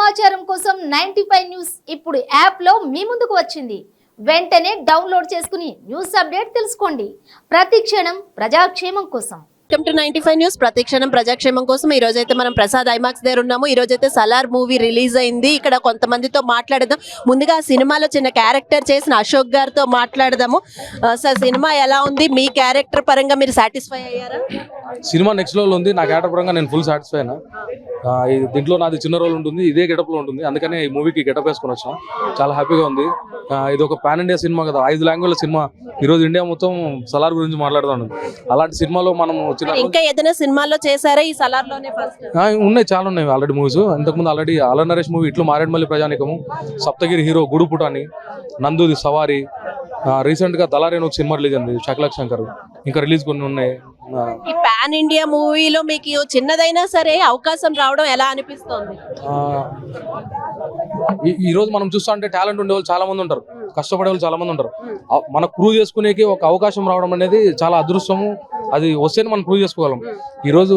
సమాచారం కోసం 95 న్యూస్ ఇప్పుడు యాప్ లో మీ ముందుకు వచ్చింది. వెంటనే డౌన్లోడ్ చేసుకుని న్యూస్ అప్డేట్ తెలుసుకోండి. ప్రతి క్షణం ప్రజాక్షేమం కోసం. Welcome to 95 news. ప్రతిక్షణం ప్రజాక్షేమం కోసం ఈ రోజు అయితే మనం ప్రసాద్ ఐమాక్స్ దగ్గర ఉన్నాము. ఈ రోజు అయితే సలార్ మూవీ రిలీజ్ అయింది. ఇక్కడ కొంతమందితో మాట్లాడదాం. ముందుగా ఆ సినిమాలో చిన్న క్యారెక్టర్ చేసిన అశోక్ గారితో మాట్లాడదాము. సార్, సినిమా ఎలా ఉంది? మీ క్యారెక్టర్ పరంగా మీరు సాటిస్ఫై అయ్యారా? సినిమా నెక్స్ట్ లెవెల్ ఉంది. నా క్యారెక్టర్ పరంగా నేను ఫుల్ సాటిస్ఫై అయినా. దీంట్లో నాది చిన్న రోల్ ఉంటుంది, ఇదే గెటప్లో ఉంటుంది. అందుకనే ఈ మూవీకి గెటప్ వేసుకొని వచ్చాను. చాలా హ్యాపీగా ఉంది. ఇది ఒక పాన్ ఇండియా సినిమా కదా, 5 లాంగ్వేజ్ల సినిమా. ఈరోజు ఇండియా మొత్తం సలార్ గురించి మాట్లాడుతాను. అలాంటి సినిమాలో మనం ఇంకా ఏదైనా సినిమాలో చేశారా? ఈ సలార్ లోనే ఫస్ట్ ఉన్నాయి, చాలా ఉన్నాయి ఆల్రెడీ మూవీస్. ఇంతకుముందు ఆల్రెడీ అల్లరి నరేష్ మూవీ, ఇట్లు మారేడుమల్లి ప్రజానికము, సప్తగిరి హీరో గుడుపుటాని, నందుది సవారి, రీసెంట్ గా దళారి అని ఒక సినిమా రిలీజ్ అయింది, శకలక్ శంకర్. ఇంకా రిలీజ్ కొన్ని ఉన్నాయి. ఈ పాన్ ఇండియా మూవీలో మీకు చిన్నదైనా సరే అవకాశం రావడం ఎలా అనిపిస్తుంది? ఈ రోజు మనం చూస్తా అంటే టాలెంట్ ఉండే వాళ్ళు చాలా మంది ఉంటారు, కష్టపడే వాళ్ళు చాలా మంది ఉంటారు. మన ప్రూవ్ చేసుకునేకి ఒక అవకాశం రావడం అనేది చాలా అదృష్టము. అది వస్తేనే మనం ప్రూవ్ చేసుకోగలం. ఈరోజు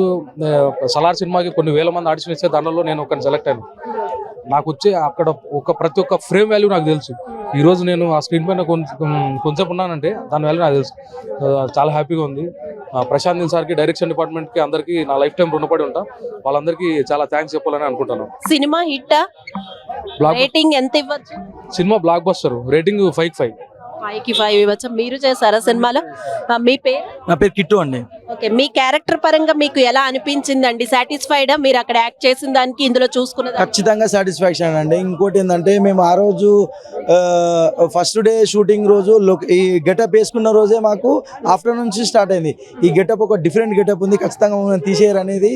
సలార్ సినిమాకి కొన్ని వేల మంది ఆడిషన్ ఇస్తే దానిలో నేను ఒకరిని సెలెక్ట్ అయ్యాను. నాకు వచ్చే అక్కడ ప్రతి ఒక్క ఫ్రేమ్ వాల్యూ నాకు తెలుసు. ఈరోజు నేను ఆ స్క్రీన్ పైన కొంచెం ఉన్నానంటే దాని వాల్యూ నాకు తెలుసు. చాలా హ్యాపీగా ఉంది. ప్రశాంత్ నీల్ సార్కి, డైరెక్షన్ డిపార్ట్మెంట్కి, అందరికీ నా లైఫ్ టైం రుణపడి ఉంటా. వాళ్ళందరికీ చాలా థ్యాంక్స్ చెప్పాలని అనుకుంటాను. సినిమా హిట్, రేటింగ్ ఎంత ఇవ్వచ్చు? Cinema block buster, rating 5/5. 5కి 5 ఇవ్వచ్చు. మీరు చేశారా సినిమాలో? మీ పేరు? నా పేరు కిట్టు అండి. ఓకే, మీ క్యారెక్టర్ పరంగా మీకు ఎలా అనిపించింది అండి? సాటిస్ఫైడా మీరు అక్కడ యాక్ట్ చేసిన దానికి, ఇందులో చూసుకున్నది? ఖచ్చితంగా సాటిస్ఫాక్షన్ అండి. ఇంకోటి ఏంటంటే మేము ఆ రోజు ఫస్ట్ డే షూటింగ్ రోజు ఈ గెటప్ వేసుకున్న రోజే మాకు ఆఫ్టర్నూన్ నుంచి స్టార్ట్ అయింది. ఈ గెటప్ ఒక డిఫరెంట్ గెటప్ ఉంది, ఖచ్చితంగా మనం తీసేయరు అనేది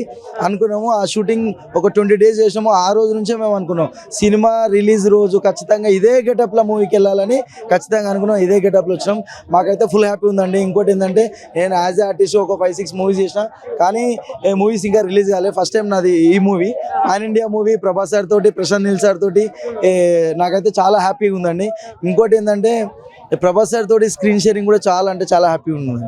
అనుకున్నాము. ఆ షూటింగ్ ఒక 20 days చేసాము. ఆ రోజు నుంచే మేము అనుకున్నాం సినిమా రిలీజ్ రోజు ఖచ్చితంగా ఇదే గెటప్లో మూవీకి వెళ్ళాలని ఖచ్చితంగా అనుకున్నాం. ఇదే గెటప్లో వచ్చినాం. మాకైతే ఫుల్ హ్యాపీ ఉందండి. ఇంకోటి ఏంటంటే నేను యాజ్ ఏ ఆర్టిస్ట్ ఒక 5-6 మూవీస్ చేసిన, కానీ మూవీస్ ఇంకా రిలీజ్ కాలేదు. ఫస్ట్ టైం నాది ఈ movie, pan India movie. Prabhas sir తోటి, ప్రశాంత్ నీల్ సార్ తోటి నాకైతే చాలా హ్యాపీగా ఉందండి. ఇంకోటి ఏంటంటే ప్రభాస్ సార్ తోటి స్క్రీన్ షేరింగ్ కూడా చాలా అంటే చాలా హ్యాపీగా ఉందండి.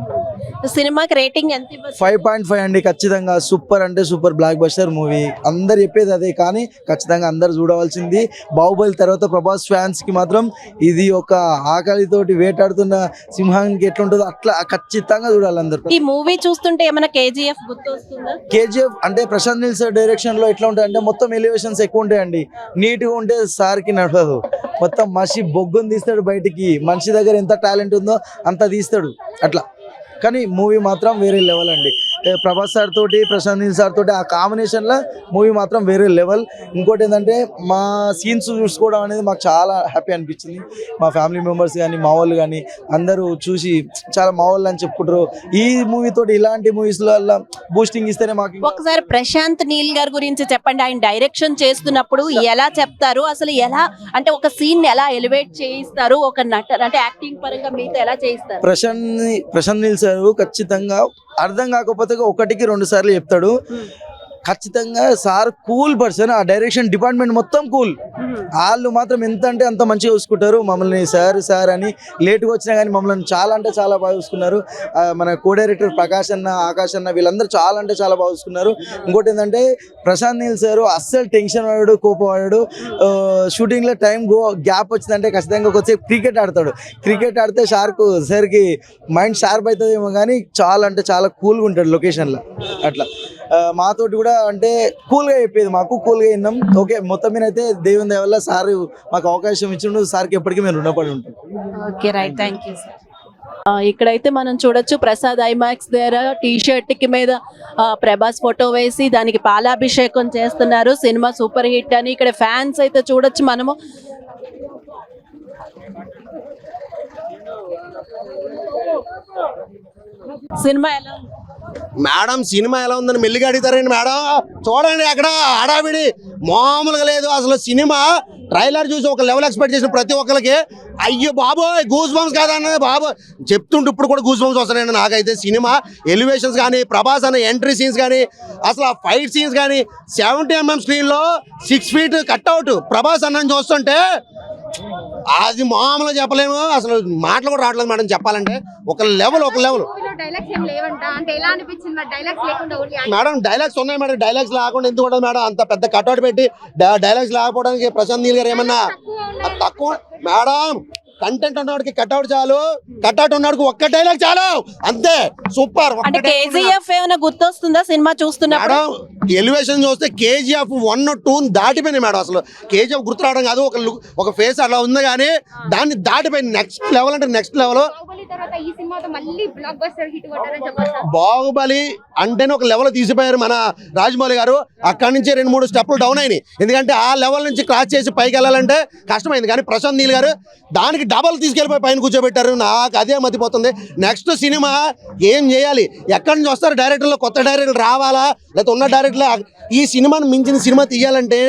సినిమాకి రేటింగ్ ఎంత ఇవ్వచ్చు? 5.5 అండి. ఖచ్చితంగా సూపర్ అంటే సూపర్ బ్లాక్ బస్టర్ మూవీ. అందరు చెప్పేది అదే, కానీ ఖచ్చితంగా అందరు చూడవలసింది. బాహుబలి తర్వాత ప్రభాస్ ఫ్యాన్స్ కి మాత్రం ఇది ఒక ఆకలితోటి వేటాడుతున్న సింహానికి ఎట్లుంటుందో అట్లా ఖచ్చితంగా చూడాలి అందరు. ఈ మూవీ చూస్తుంటే ఏమైనా KGF గుర్తొస్తుందా? KGF అంటే ప్రశాంత్ నీల్ సార్ డైరెక్షన్ లో ఎట్లా ఉంటాయి అంటే మొత్తం ఎలివేషన్స్ ఎక్కువ ఉంటాయండి. నీట్ గా ఉంటే సార్ కి నడవదు. మొత్తం మసి బొగ్గుని తీస్తాడు బయటికి. మనిషి దగ్గర ఎంత టాలెంట్ ఉందో అంత తీస్తాడు అట్లా. కానీ మూవీ మాత్రం వేరే లెవెల్ అండి. ప్రభాస్ సార్ తోటి, ప్రశాంత్ నీల్ సార్ తోటి ఆ కాంబినేషన్లో మూవీ మాత్రం వేరే లెవెల్. ఇంకోటి ఏంటంటే మా సీన్స్ చూసుకోవడం అనేది మాకు చాలా హ్యాపీ అనిపించింది. మా ఫ్యామిలీ మెంబర్స్ కానీ, మా వాళ్ళు కానీ అందరూ చూసి చాలా మా వాళ్ళు అని చెప్పుకుంటారు. ఈ మూవీ తోటి ఇలాంటి మూవీస్లో బూస్టింగ్ ఇస్తేనే మాకు. ఒకసారి ప్రశాంత్ నీల్ గారి గురించి చెప్పండి. ఆయన డైరెక్షన్ చేస్తున్నప్పుడు ఎలా చెప్తారు? అసలు ఎలా అంటే ఒక సీన్ ఎలా ఎలివేట్ చేయిస్తారు? ఒక నటర్ అంటే యాక్టింగ్ పరంగా మీతో ఎలా చేయిస్తారు? ప్రశాంత్ నీల్ సార్ ఖచ్చితంగా అర్థం కాకపోతే 1-2 సార్లు చెప్తాడు. ఖచ్చితంగా సార్ కూల్ పర్సన్. ఆ డైరెక్షన్ డిపార్ట్మెంట్ మొత్తం కూల్. వాళ్ళు మాత్రం ఎంత అంటే అంత మంచిగా చూసుకుంటారు మమ్మల్ని. సార్ అని లేట్గా వచ్చినా కానీ మమ్మల్ని చాలా అంటే చాలా బాగా చూసుకున్నారు. మన కో డైరెక్టర్ ప్రకాష్ అన్న, ఆకాష్ అన్న వీళ్ళందరూ చాలా అంటే చాలా బాగా చూసుకున్నారు. ఇంకోటి ఏంటంటే ప్రశాంత్ నీల్ సార్ అస్సలు టెన్షన్ పడాడు, కోపపడాడు. షూటింగ్లో గ్యాప్ వచ్చిందంటే ఖచ్చితంగా కొద్దిసేపు క్రికెట్ ఆడతాడు. క్రికెట్ ఆడితే సార్కి మైండ్ షార్ప్ అవుతుందేమో, కానీ చాలా అంటే చాలా కూల్గా ఉంటాడు లొకేషన్లో. అట్లా మాతోటి కూడా అంటే కూల్గా చెప్పేది, మాకు కూల్గా విన్నాం. ఓకే, మొత్తం మీద అయితే దేవుని దయ వల్ల సార్ మాకు అవకాశం ఇచ్చిండు. సార్కి ఎప్పటికీ మేము రుణపడి ఉంటాం. Okay, right, thank you sir. ఇక్కడైతే మనం చూడొచ్చు ప్రసాద్ ఐమాక్స్ దగ్గర టీ-షర్ట్ కి మీద ప్రభాస్ ఫోటో వేసి దానికి పాలాభిషేకం చేస్తున్నారు. సినిమా సూపర్ హిట్ అని ఇక్కడ ఫ్యాన్స్ అయితే చూడొచ్చు మనము. సినిమా ఎలా ఉంది మేడం? సినిమా ఎలా ఉందని మెల్లిగా అడుగుతారండి మేడం. చూడండి అక్కడ హడావిడి మామూలుగా లేదు అసలు. సినిమా ట్రైలర్ చూసి ఒక లెవెల్ ఎక్స్పెక్ట్ చేసిన ప్రతి ఒక్కరికి అయ్యో బాబోయ్ గూస్ బంప్స్ కాదన్న బాబో చెప్తుంటే ఇప్పుడు కూడా గూస్ బంప్స్ వస్తున్నాయండి నాకైతే. సినిమా ఎలివేషన్స్ కానీ, ప్రభాస్ అనే ఎంట్రీ సీన్స్ కానీ, అసలు ఆ ఫైట్ సీన్స్ కానీ, 70mm స్క్రీన్లో 6 feet కట్అవుట్ ప్రభాస్ అన్నని చూస్తుంటే అది మామూలుగా చెప్పలేము, అసలు మాటలు కూడా రావట్లేదు మేడం చెప్పాలంటే. ఒక లెవెల్ డైలాగ్స్ ఏం లేవంట అంటే ఎలా అనిపించింది మరి డైలాగ్స్ లేకుండా ఓన్లీ మేడం. డైలాగ్స్ ఉన్నాయి మేడం, డైలాగ్స్ లేకుండా ఎందుకు ఉండదు మేడం? అంత పెద్ద కట్అవుట్ పెట్టి డైలాగ్స్ లేకపోవడానికి ప్రశాంత్ నీల్ గారు ఏమన్నా తక్కువ మేడం? కంటెంట్ ఉన్నవాడికి కట్అవుట్ చాలు, కట్అవుట్ ఉన్నవాడికి ఒక్క డైలాగ్ చాలు, అంతే. సూపర్. అంటే కేజీఎఫ్ ఏమైనా గుర్తొస్తుందా సినిమా చూస్తున్నప్పుడు? మేడం ఎలివేషన్ చూస్తే కేజీఎఫ్ 1, 2 దాటిపోయినాయి మేడం. అసలు కేజీఎఫ్ గుర్తు రావడం కాదు, ఒక ఫేస్ అలా ఉంది కానీ దాన్ని దాటిపోయింది. నెక్స్ట్ లెవెల్ అంటే నెక్స్ట్ లెవెల్. బాహుబలి తర్వాత ఈ సినిమాతో మళ్ళీ బ్లాక్ బస్టర్ హిట్ కొట్టారని చెప్పొచ్చా? బాహుబలి అంటేనే ఒక లెవెల్ తీసిపోయారు మన రాజమౌళి గారు. అక్కడి నుంచి 2-3 స్టెప్లు డౌన్ అయినాయి, ఎందుకంటే ఆ లెవెల్ నుంచి క్రాస్ చేసి పైకి వెళ్ళాలంటే కష్టమైంది. కానీ ప్రశాంత్ నీల్ గారు దానికి డబల్ తీసుకెళ్ళిపోయి పైన కూర్చోబెట్టారు. నాకు అదే మతిపోతుంది. నెక్స్ట్ సినిమా ఏం చేయాలి, ఎక్కడి నుంచి వస్తారు డైరెక్టర్లు, కొత్త డైరెక్టర్లు రావాలా, లేకపోతే ఉన్న డైరెక్టర్లు ఈ సినిమాని మించిన సినిమా తీయాలంటే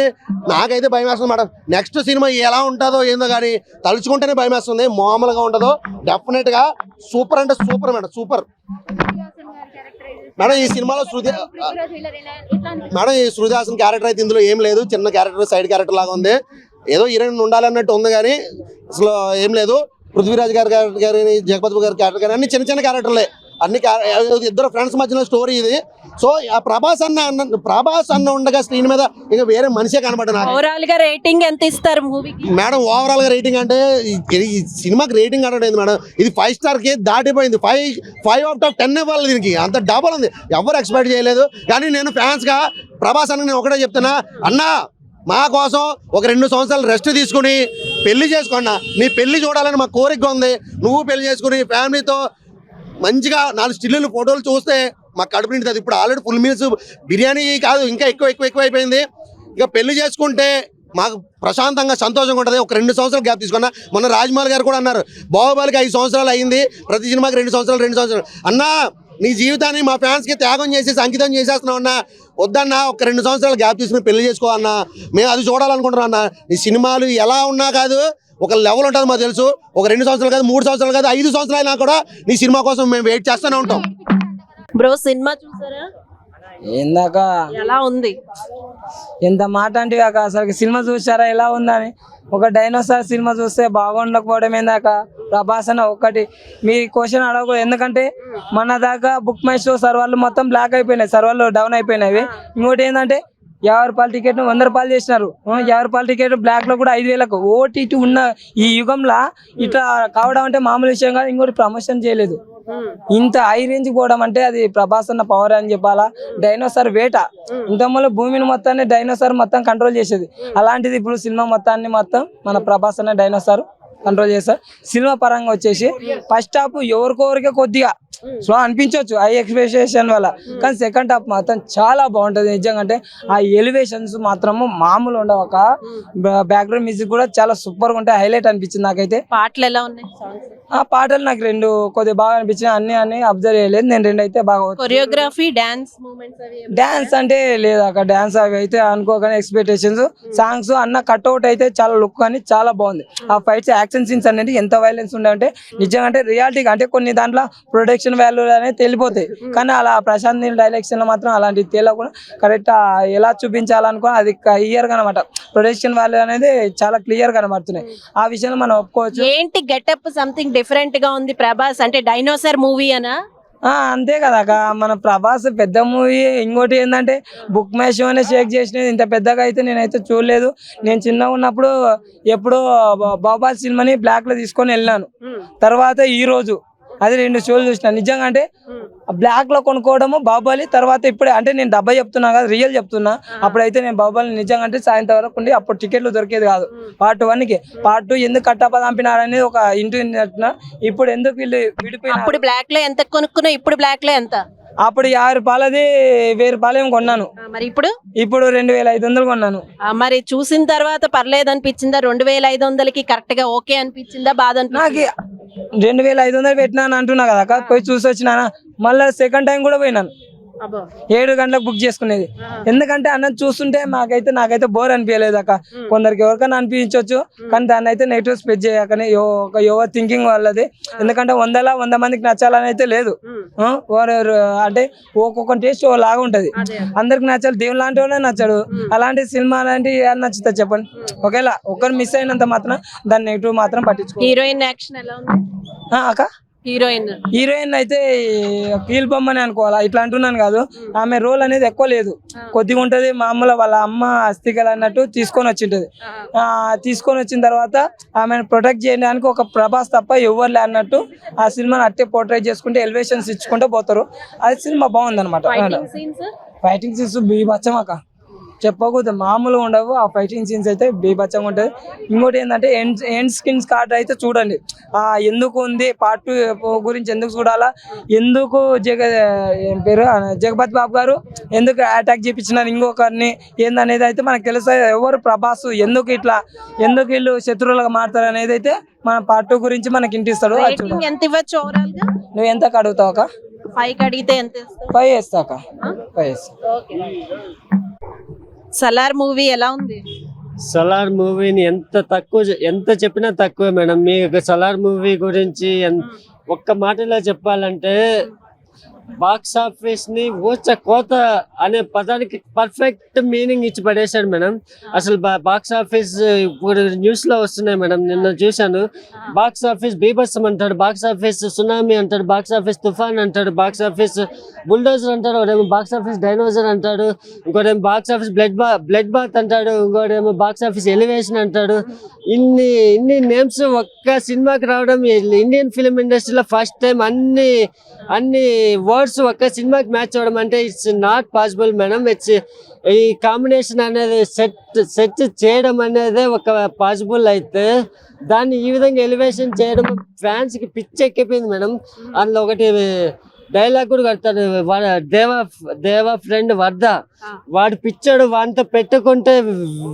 నాకైతే భయం వేస్తుంది మేడం. నెక్స్ట్ సినిమా ఎలా ఉంటుందో ఏందో కానీ తలుచుకుంటేనే భయం వేస్తుంది. మామూలుగా ఉండదు, డెఫినెట్ గా సూపర్ అంటే సూపర్ మేడం, సూపర్ మేడం. ఈ సినిమాలో మేడం ఈ శృతి హాసన్ క్యారెక్టర్ అయితే ఇందులో ఏం లేదు, చిన్న క్యారెక్టర్, సైడ్ క్యారెక్టర్ లాగా ఉంది. ఏదో హీరోయిన్ ఉండాలన్నట్టు ఉంది కానీ అసలు ఏం లేదు. పృథ్వీరాజ్ గారి జగపతి గారి క్యారెక్టర్ కానీ అన్ని చిన్న చిన్న క్యారెక్టర్లే, అన్ని ఇద్దరు ఫ్రెండ్స్ మధ్యలో స్టోరీ ఇది. సో ఆ ప్రభాస్ అన్న ఉండగా స్క్రీన్ మీద ఇంకా వేరే మనిషే కనబడ్డా. ఓవరాల్ గా రేటింగ్ ఎంత ఇస్తారు మూవీకి? మేడం ఓవరాల్ గా రేటింగ్ అంటే ఈ సినిమాకి రేటింగ్ అంటే మేడం ఇది 5 స్టార్ కి దాటిపోయింది. 5 out of 10 ఇవ్వాలి దీనికి, అంత డబల్ ఉంది. ఎవరు ఎక్స్పెక్ట్ చేయలేదు. కానీ నేను ఫ్యాన్స్ గా ప్రభాస్ అన్న నేను ఒకటే చెప్తున్నా, అన్నా మా కోసం ఒక 2 సంవత్సరాలు రెస్ట్ తీసుకుని పెళ్లి చేసుకున్నా, నీ పెళ్లి చూడాలని మా కోరిక ఉంది. నువ్వు పెళ్లి చేసుకుని ఫ్యామిలీతో మంచిగా 4 స్టిల్లు ఫోటోలు చూస్తే మాకు కడుపు నిండుతుంది. ఇప్పుడు ఆల్రెడీ ఫుల్ మీల్స్ బిర్యానీ కాదు, ఇంకా ఎక్కువ అయిపోయింది. ఇక పెళ్లి చేసుకుంటే మాకు ప్రశాంతంగా సంతోషంగా ఉంటుంది. ఒక 2 సంవత్సరాలు గ్యాప్ తీసుకున్నా. మొన్న రాజమౌళి గారు కూడా అన్నారు, బాహుబలికి 5 సంవత్సరాలు అయింది, ప్రతి సినిమాకి 2 సంవత్సరాలు. అన్నా నీ జీవితాన్ని మా ఫ్యాన్స్కి త్యాగం చేసేసి అంకితం చేసేస్తున్నావు అన్నా, వద్దన్నా ఒక 2 సంవత్సరాలు గ్యాప్ తీసుకుని పెళ్లి చేసుకోవన్నా, మేము అది చూడాలనుకుంటున్నాం అన్న. ఈ సినిమాలు ఎలా ఉన్నా కాదు, ఒక లెవెల్ ఉంటుంది మాకు తెలుసు. ఒక 2 సంవత్సరాలు కాదు, 3 సంవత్సరాలు కాదు, 5 సంవత్సరాలు అయినా కూడా నీ సినిమా కోసం మేము వెయిట్ చేస్తూనే ఉంటాం. బ్రో సినిమా చూసారా? ఏందాక ఎలా ఉంది? ఎంత మాట అంటే అసలు సినిమా చూసారా ఎలా ఉందని? ఒక డైనోసార్ సినిమా చూస్తే బాగుండకపోవడం ఏందాక? ప్రభాస్ అన్న ఒకటి మీ క్వశ్చన్ అడగకూడదు, ఎందుకంటే మన దాకా బుక్ మై షో సర్వర్లు మొత్తం బ్లాక్ అయిపోయినాయి, సర్వర్లు డౌన్ అయిపోయినాయి. ఇంకోటి ఏంటంటే 50 రూపాయల టికెట్ 100 రూపాయలు చేసినారు. 50 రూపాయల టికెట్ బ్లాక్ లో కూడా 5,000కు. ఓటీటీ ఉన్న ఈ యుగంలో ఇట్లా కావడం అంటే మామూలు విషయం కాదు. ఇంకోటి ప్రమోషన్ చేయలేదు, ఇంత హై రేంజ్ పోవడం అంటే అది ప్రభాస్ అన్న పవర్ అని చెప్పాలా. డైనోసార్ వేట, ఇంతకుముందు భూమిని మొత్తాన్ని డైనోసార్ మొత్తం కంట్రోల్ చేసేది, అలాంటిది ఇప్పుడు సినిమా మొత్తాన్ని మొత్తం మన ప్రభాస్ అన్న డైనోసార్ కంట్రోల్ చేస్తారు. సినిమా పరంగా వచ్చేసి ఫస్ట్ హాఫ్ ఎవరికొరికే కొద్దిగా స్లో అనిపించవచ్చు హై ఎక్స్పెక్టేషన్ వల్ల, కానీ సెకండ్ హాఫ్ మాత్రం చాలా బాగుంటుంది నిజంగా. అంటే ఆ ఎలివేషన్స్ మాత్రము మామూలు ఉండవు. ఒక బ్యాక్గ్రౌండ్ మ్యూజిక్ కూడా చాలా సూపర్ గా ఉంటాయి, హైలైట్ అనిపించింది నాకైతే. పాటలు ఎలా ఉన్నాయి? ఆ పాటలు నాకు 2 కొద్దిగా బాగా అనిపించింది, అన్ని అబ్జర్వ్ చేయలేదు నేను. 2 అయితే బాగా. కొరియోగ్రఫీ, డాన్స్ మూమెంట్స్ అవి డాన్స్ అంటే లేదు అక్కడ, డాన్స్ అవి అయితే అనుకోగానే ఎక్స్పెక్టేషన్స్. సాంగ్స్ అన్న కట్అవుట్ అయితే చాలా లుక్ అని చాలా బాగుంది. ఆ ఫైట్స్ యాక్షన్ సీన్స్ అనేది ఎంత వైలెన్స్ ఉండే నిజంగా అంటే రియాలిటీగా, అంటే కొన్ని దాంట్లో ప్రొడక్షన్ వాల్యూ అనేది తెలిపోతాయి, కానీ అలా ప్రశాంత్ నీల్ డైరెక్షన్ లో మాత్రం అలాంటివి తెలియకుండా కరెక్ట్ ఎలా చూపించాలనుకో అది క్లియర్ గా అనమాట. ప్రొడక్షన్ వాల్యూ అనేది చాలా క్లియర్ గా కనబడుతున్నాయి. ఆ విషయంలో మనం ఒప్పుకోవచ్చు. ఏంటి గెటప్ సంథింగ్ డిఫరెంట్ గా ఉంది ప్రభాస్ అంటే? డైనోసార్ మూవీ అనా? అంతే కదా మన ప్రభాస్ పెద్ద మూవీ. ఇంకోటి ఏంటంటే బుక్ మై షో అనే షేక్ చేసినది ఇంత పెద్దగా అయితే నేనైతే చూడలేదు. నేను చిన్నగా ఉన్నప్పుడు ఎప్పుడో బాహుబలి సినిమాని బ్లాక్ లో తీసుకొని వెళ్ళాను. తర్వాత ఈ రోజు అది 2 షోలు చూసిన. నిజంగా అంటే బ్లాక్ లో కొనుక్కోవడము బాహుబలి, తర్వాత ఇప్పుడే అంటే నేను డబ్బా చెప్తున్నా కదా, రియల్ చెప్తున్నా. అప్పుడైతే నేను బాహుబలి నిజంగా అంటే సాయంత్రం వరకు ఉండి అప్పుడు టికెట్లు దొరికేది కాదు. పార్ట్ 1కి, పార్ట్ 2 ఎందుకు కట్టప్ప చంపినారనేది ఒక ఇంటి. ఇప్పుడు ఎందుకు వీళ్ళు విడిపోయిన? అప్పుడు బ్లాక్ లో ఎంత కొనుక్కున్నా, ఇప్పుడు బ్లాక్ లో ఎంత? అప్పుడు 50 రూపాయలది 1000 రూపాయలు ఏమో కొన్నాను. మరి ఇప్పుడు 2500 కొన్నాను. మరి చూసిన తర్వాత పర్లేదు అనిపించిందా? 2500కి కరెక్ట్ గా ఓకే అనిపించిందా? బాధ నాకు 2500 పెట్టినాను అంటున్నా కదా, పోయి చూసి వచ్చినా. మళ్ళీ సెకండ్ టైం కూడా పోయినాను. 7 గంటలకు బుక్ చేసుకునేది. ఎందుకంటే అన్నం చూస్తుంటే నాకైతే బోర్ అనిపించలేదు అక్క. కొందరికి ఎవరికైనా అనిపించవచ్చు, కానీ దాన్ని అయితే నెగిటివ్ స్ప్రెడ్ చేయకనే ఒక యువర్ థింకింగ్ వాళ్ళది. ఎందుకంటే 100 మందికి నచ్చాలని అయితే లేదు. అంటే ఒక్కొక్క టేస్ట్ లాగా ఉంటది. అందరికి నచ్చాలి, దేవుని లాంటి వాళ్ళే నచ్చాడు. అలాంటి సినిమా లాంటి నచ్చుతుంది చెప్పండి. ఒకవేళ ఒక్కరు మిస్ అయినంత మాత్రం దాన్ని నెగిటివ్ మాత్రం పట్టించుకో. హీరోయిన్ యాక్షన్ ఎలా ఉంది? అక్క హీరోయిన్ అయితే కీల్ బొమ్మని అనుకోవాలా, ఇట్లా అంటున్నాను కాదు. ఆమె రోల్ అనేది ఎక్కువ లేదు, కొద్దిగా ఉంటది. మామూలు వాళ్ళ అమ్మ అస్థికలు అన్నట్టు తీసుకొని వచ్చింటది. తీసుకొని వచ్చిన తర్వాత ఆమెను ప్రొటెక్ట్ చేయడానికి ఒక ప్రభాస్ తప్ప ఎవరు లే అన్నట్టు ఆ సినిమాని అట్టే పోర్ట్రేట్ చేసుకుంటే ఎలివేషన్స్ ఇచ్చుకుంటూ పోతారు. అది సినిమా బాగుంది అనమాట. ఫైటింగ్ సీన్స్ బీభత్సం అక్క, చెప్పకూడదు, మామూలుగా ఉండవు. ఆ ఫైటింగ్ సీన్స్ అయితే బీభత్సంగా ఉంటుంది. ఇంకోటి ఏంటంటే ఎండ్ స్కిన్స్ కార్డ్ అయితే చూడండి. ఎందుకు ఉంది పార్ట్ 2 గురించి ఎందుకు చూడాలా, ఎందుకు ఏం పేరు జగపతి బాబు గారు ఎందుకు అటాక్ చేయించినారు ఇంకొకరిని ఏందనేది అయితే మనకు తెలుస్తుంది. ఎవరు ప్రభాస్ ఎందుకు వీళ్ళు శత్రువులుగా మారుతారు అనేది అయితే మన పార్ట్ 2 గురించి మనకి ఇంటిస్తాడు. ఎంత ఇవ్వచ్చు ఓవరాల్ గా? నువ్వు ఎంత అడుగుతావు అక్క? 5 అడిగితే ఎంత? 5 వేస్తా అక్క, 5 వేస్తా. సలార్ మూవీ ఎలా ఉంది? సలార్ మూవీని ఎంత చెప్పినా తక్కువే మేడం. మీకు సలార్ మూవీ గురించి ఒక్క మాటలో చెప్పాలంటే బాక్స్ ఆఫీస్ ని కోత అనే పదానికి పర్ఫెక్ట్ మీనింగ్ ఇచ్చి పడేశాడు మేడం. అసలు బాక్స్ ఆఫీస్ ఇప్పుడు న్యూస్ లో వస్తున్నాయి మేడం, నిన్న చూశాను. బాక్స్ ఆఫీస్ బీభత్సం అంటాడు, బాక్స్ ఆఫీస్ సునామీ అంటాడు, బాక్స్ ఆఫీస్ తుఫాన్ అంటాడు, బాక్స్ ఆఫీస్ బుల్డోజర్ అంటాడు, ఒకడేమో బాక్స్ ఆఫీస్ డైనోజర్ అంటాడు, ఇంకోటేమో బాక్స్ ఆఫీస్ బ్లడ్ బాత్ అంటాడు, ఇంకోటేమో బాక్స్ ఆఫీస్ ఎలివేషన్ అంటాడు. ఇన్ని నేమ్స్ ఒక్క సినిమాకి రావడం ఇండియన్ ఫిలిం ఇండస్ట్రీలో ఫస్ట్ టైం. అన్ని వర్డ్స్ ఒక్క సినిమాకి మ్యాచ్ అవ్వడం అంటే ఇట్స్ నాట్ పాసిబుల్ మేడం. ఈ కాంబినేషన్ అనేది సెట్ చేయడం అనేది ఒక పాసిబుల్ అయితే దాన్ని ఈ విధంగా ఎలివేషన్ చేయడం ఫ్యాన్స్ కి పిచ్చి ఎక్కిపోయింది మేడం. అందులో ఒకటి డైలాగ్ కూడా కడతాడు, దేవా ఫ్రెండ్ వర్ధ, వాడు పిచ్చాడు, వాడితో పెట్టుకుంటే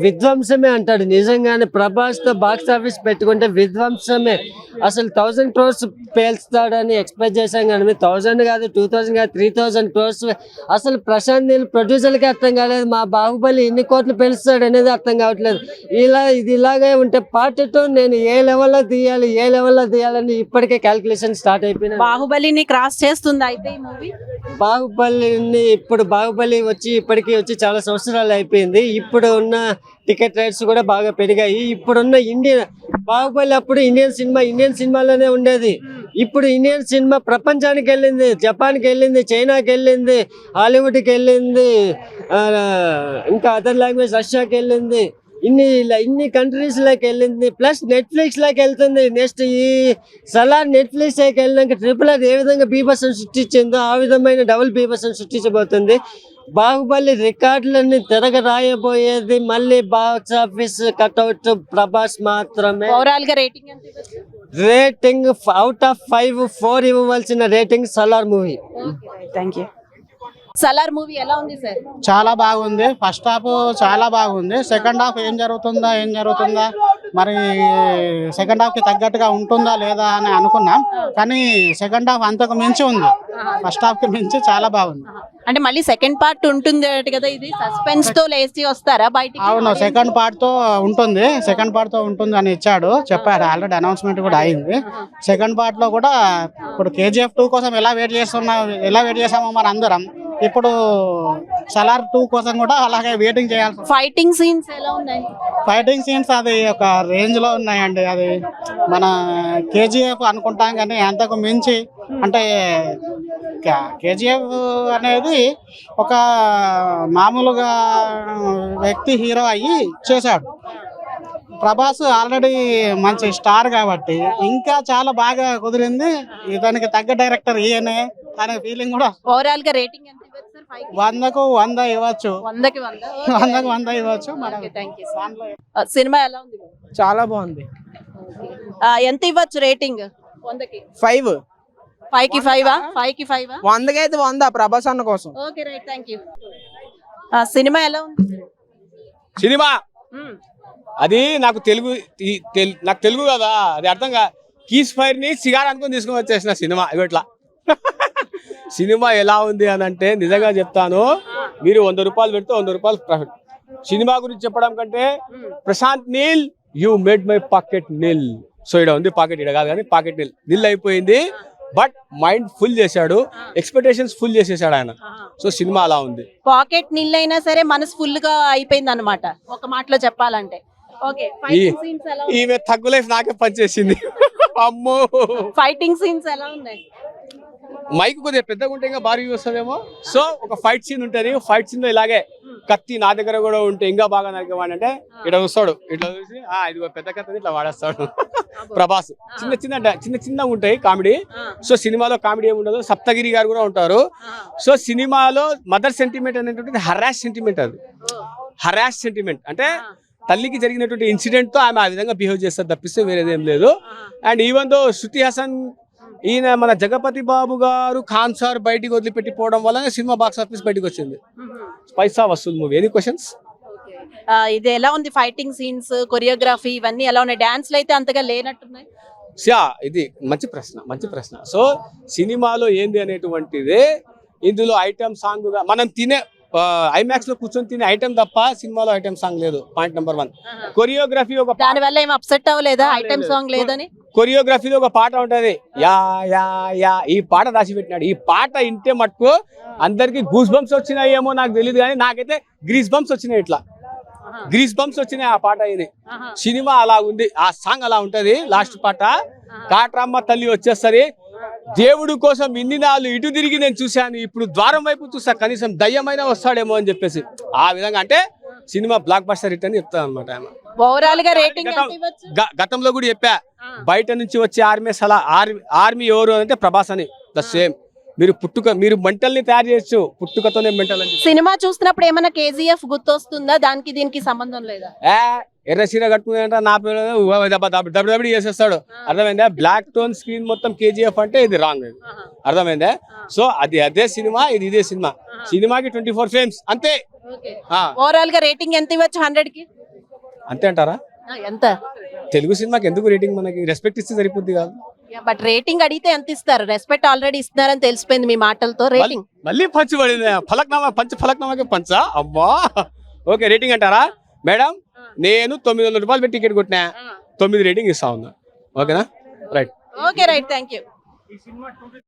విధ్వంసమే అంటాడు. నిజంగానే ప్రభాస్ తో బాక్స్ ఆఫీస్ పెట్టుకుంటే విధ్వంసమే. అసలు 1000 crores పేల్స్తాడని ఎక్స్పెక్ట్ చేశాం కానీ 1000 కాదు, 2000 కాదు, 3000 crores. అసలు ప్రశాంత్ నీల్ ప్రొడ్యూసర్కి అర్థం కాలేదు, మా బాహుబలి ఎన్ని కోట్లు పేలుస్తాడు అనేది అర్థం కావట్లేదు. ఇలాగే ఉంటే పార్ట్ 2 నేను ఏ లెవెల్లో తీయాలని ఇప్పటికే క్యాల్కులేషన్ స్టార్ట్ అయిపోయింది. బాహుబలిని క్రాస్ చేస్తుందా అయితే ఈ మూవీ? బాహుబలి వచ్చి చాలా సంవత్సరాలు అయిపోయింది. ఇప్పుడు ఉన్న టికెట్ రేట్స్ కూడా బాగా పెరిగాయి. ఇప్పుడున్న బాహుబలి అప్పుడు ఇండియన్ సినిమాలోనే ఉండేది. ఇప్పుడు ఇండియన్ సినిమా ప్రపంచానికి వెళ్ళింది, జపాన్కి వెళ్ళింది, చైనాకి వెళ్ళింది, హాలీవుడ్కి వెళ్ళింది, ఇంకా అదర్ లాంగ్వేజ్ రష్యాకి వెళ్ళింది, ఇన్ని కంట్రీస్ లోకి వెళ్ళింది. ప్లస్ నెట్ఫ్లిక్స్ లోకి వెళ్తుంది. నెక్స్ట్ ఈ సలార్ నెట్ఫ్లిక్స్ లోకి వెళ్ళినాక RRR ఏ విధంగా బీభత్సం సృష్టించిందో ఆ విధమైన డబుల్ బీభత్సం సృష్టించబోతుంది. బాహుబలి రికార్డులన్నీ రాయబోయేది మళ్ళీ బాక్స్ ఆఫీస్ కట్అవుట్ ప్రభాస్ మాత్రమే. ఓవరాల్ గా రేటింగ్ ఎంత? రేటింగ్ అవుట్ ఆఫ్ 5 4 ఇవ్వవలసిన rating Salaar movie. Thank you. Salaar movie ఎలా ఉంది సార్? చాలా బాగుంది. ఫస్ట్ హాఫ్ చాలా బాగుంది. సెకండ్ హాఫ్ ఏం జరుగుతుందా మరి సెకండ్ హాఫ్ కి తగ్గట్టుగా ఉంటుందా లేదా అని అనుకున్నాం, కానీ సెకండ్ హాఫ్ అంతకు మించి ఉంది. ఫస్ట్ హాఫ్ కి మించి చాలా బాగుంది. అంటే మళ్ళీ సెకండ్ పార్ట్ ఉంటుంది కదా, ఇది సస్పెన్స్ తో లేచి వస్తారా బయటికి? అవును, సెకండ్ పార్ట్ తో ఉంటుంది అని చెప్పారు. ఆల్రెడీ అనౌన్స్మెంట్ కూడా అయింది. సెకండ్ పార్ట్ లో కూడా ఇప్పుడు KGF 2 కోసం ఎలా వెయిట్ చేసామో మన అందరం, ఇప్పుడు సలార్ 2 కోసం కూడా అలాగే వెయిటింగ్ చేయాలి. ఫైటింగ్ సీన్స్ ఎలా ఉన్నాయి? ఫైటింగ్ సీన్స్ అది ఒక రేంజ్ లో ఉన్నాయండి. అది మన KGF అనుకుంటాం కానీ అంతకు మించి, అంటే KGF అనేది ఒక మామూలుగా వ్యక్తి హీరో అయ్యి చేశాడు. ప్రభాస్ ఆల్రెడీ మంచి స్టార్ కాబట్టి ఇంకా చాలా బాగా కుదిరింది. ఇతనికి తగ్గ డైరెక్టర్ ఈయనే అనే ఫీలింగ్ కూడా. ఓవరాల్ గా రేటింగ్ ఎంత ఇవ్వచ్చు సార్? 100కు 100 ఇవ్వచ్చు. 100కి 100 ఇవ్వచ్చు. సినిమా ఎలా ఉంది? చాలా బాగుంది. ఎంత ఇవ్వచ్చు రేటింగ్? 100కి 5. 5కి 5 5కి 5 100కి అయితే 100 ప్రభాస్ అన్న కోసం. Okay right, thank you. Cinema ఎలా ఉంది? సినిమా అది నాకు తెలుగు కదా, అది అర్థంగా కీస్ ఫైర్ ని సిగార్ అనుకుని తీసుకుని వచ్చేసిన సినిమా ఇట్లా సినిమా ఎలా ఉంది అని అంటే నిజంగా చెప్తాను, మీరు 100 రూపాయలు పెడితే 100 రూపాయలు ప్రాఫిట్. సినిమా గురించి చెప్పడం కంటే Prashanth Neel you made my pocket Neel. So ఇక్కడ ఉంది పాకెట్, ఇక్కడ కాదు కానీ పాకెట్ నీల్ అయిపోయింది. బట్ మైండ్ ఫుల్ చేశాడు, ఎక్స్పెక్టేషన్స్ ఫుల్ చేసేసాడు ఆయన. సో సినిమా అలా ఉంది. పాకెట్ నీళ్ళు అయినా సరే మనసు ఫుల్ గా అయిపోయింది అనమాట ఒక మాటలో చెప్పాలంటే. ఓకే, ఈమె తగ్గు లైఫ్ నాకే పనిచేసింది. అమ్మో, ఫైటింగ్ సీన్స్ ఎలా ఉన్నాయి? మైక్ కొద్దిగా పెద్దగా ఉంటే ఇంకా భారీ వస్తుందేమో. సో ఒక ఫైట్ సీన్ ఉంటుంది, ఫైట్ సీన్ లో ఇలాగే కత్తి నా దగ్గర కూడా ఉంటే ఇంకా బాగా నరికేవాడు అంటే ఇట్లా చూస్తాడు, ఇట్లా చూసి ఇది పెద్ద కత్తి ఇట్లా వాడేస్తాడు. ప్రభాస్ చిన్న చిన్న ఉంటాయి కామెడీ. సో సినిమాలో కామెడీ ఏమి ఉండదు. సప్తగిరి గారు కూడా ఉంటారు. సో సినిమాలో మదర్ సెంటిమెంట్ అనేటువంటిది హరాష్ సెంటిమెంట్. అది హరాష్ సెంటిమెంట్ అంటే తల్లికి జరిగినటువంటి ఇన్సిడెంట్ తో ఆమె ఆ విధంగా బిహేవ్ చేస్తారు తప్పిస్తే వేరేదేం లేదు. And even though Shruti Haasan ఈయన మన జగపతి బాబు గారు ఖాన్ సార్ బయటికి వదిలిపెట్టిపోవడం వల్లనే సినిమా బాక్స్ ఆఫీస్ బయటకు వచ్చింది. పైసా వసూల్ మూవీ. Any questions? ఇది ఎలా ఉంది? ఫైటింగ్ సీన్స్, కొరియోగ్రఫీ ఇవన్నీ ఎలా ఉన్నాయి? డాన్స్లు అయితే అంతగా లేనట్టున్నాయి. ఇది మంచి ప్రశ్న. సో సినిమాలో ఏంది అనేటువంటిది, ఇందులో ఐటమ్ సాంగ్ గా మనం తినే ఐమాక్స్ లో కూర్చొని తినే ఐటమ్ తప్ప సినిమాలో ఐటమ్ సాంగ్ లేదు. Point number 1. కొరియోగ్రఫీ ఒక దాని వల్ల ఏం అప్సెట్ అవ్వలేదా ఐటమ్ సాంగ్ లేదని? కొరియోగ్రఫీలో ఒక పాట ఉంటది, యా యా యా, ఈ పాట రాసి పెట్టినాడు. ఈ పాట ఇంటే మటుకు అందరికి గూస్ బంప్స్ వచ్చినాయేమో నాకు తెలియదు, కానీ నాకైతే గ్రీస్ బంప్స్ వచ్చినాయి. ఇట్లా గ్రీస్ బంప్స్ వచ్చినాయి ఆ పాట. ఇది సినిమా అలా ఉంది, ఆ సాంగ్ అలా ఉంటది. లాస్ట్ పాట కాట్రమ్మ తల్లి వచ్చేసరి, దేవుడు కోసం ఇన్ని నాళ్ళు ఇటు తిరిగి నేను చూశాను, ఇప్పుడు ద్వారం వైపు చూసా, కనీసం దయ్యమైనా వస్తాడేమో అని చెప్పేసి ఆ విధంగా అంటే సినిమా బ్లాక్ బస్టర్ హిట్ అని చెప్తాను అనమాట. ఓవరాల్ గా రేటింగ్ గతంలో కూడా చెప్పా, బయట నుంచి వచ్చే ఆర్మీ ఎవరు అంటే ప్రభాస్ అని. The same. మీరు మెంటల్ని తయారు చేయొచ్చు, పుట్టుకతోనే మెంటల్ అని. సినిమా చూసినప్పుడు ఏమైనా కేజీఎఫ్ గుర్తొస్తుందా? దానికి దీనికి సంబంధం లేదా? ఎర్ర చీర కట్టుకుంటే నా పేరు దబ్బడి చేసేస్తాడు. అర్థమైందా? బ్లాక్ టోన్ స్క్రీన్ మొత్తం కేజీఎఫ్ అంటే ఇది రాంగ్. అర్థమైందా? సో అదే సినిమా, ఇదే సినిమా. సినిమాకి 24 ఫ్రేమ్స్ అంతే. ఓవరాల్ గా రేటింగ్ ఎంత ఇవ్వచ్చు 100 కి? అంతే అంటారా? ఎంత? తెలుగు సినిమాకి ఎందుకు రేటింగ్? మనకి రెస్పెక్ట్ ఇస్తే సరిపోద్ది కాదు. బట్ రేటింగ్ అడిగితే ఎంత ఇస్తారు? రెస్పెక్ట్ ఆల్రెడీ ఇస్తున్నారని తెలిసిపోయింది మీ మాటలతో. రేటింగ్ మళ్ళీ పంచి పడింది. ఫలక్నామాకి పంచా? అమ్మా. ఓకే, రేటింగ్ అంటారా మేడం? నేను 900 రూపాయలు పెట్టి టికెట్ కొట్టినా, 9 రేటింగ్ ఇస్తా ఉన్నా. ఓకేనా? Right. Okay, right, thank you.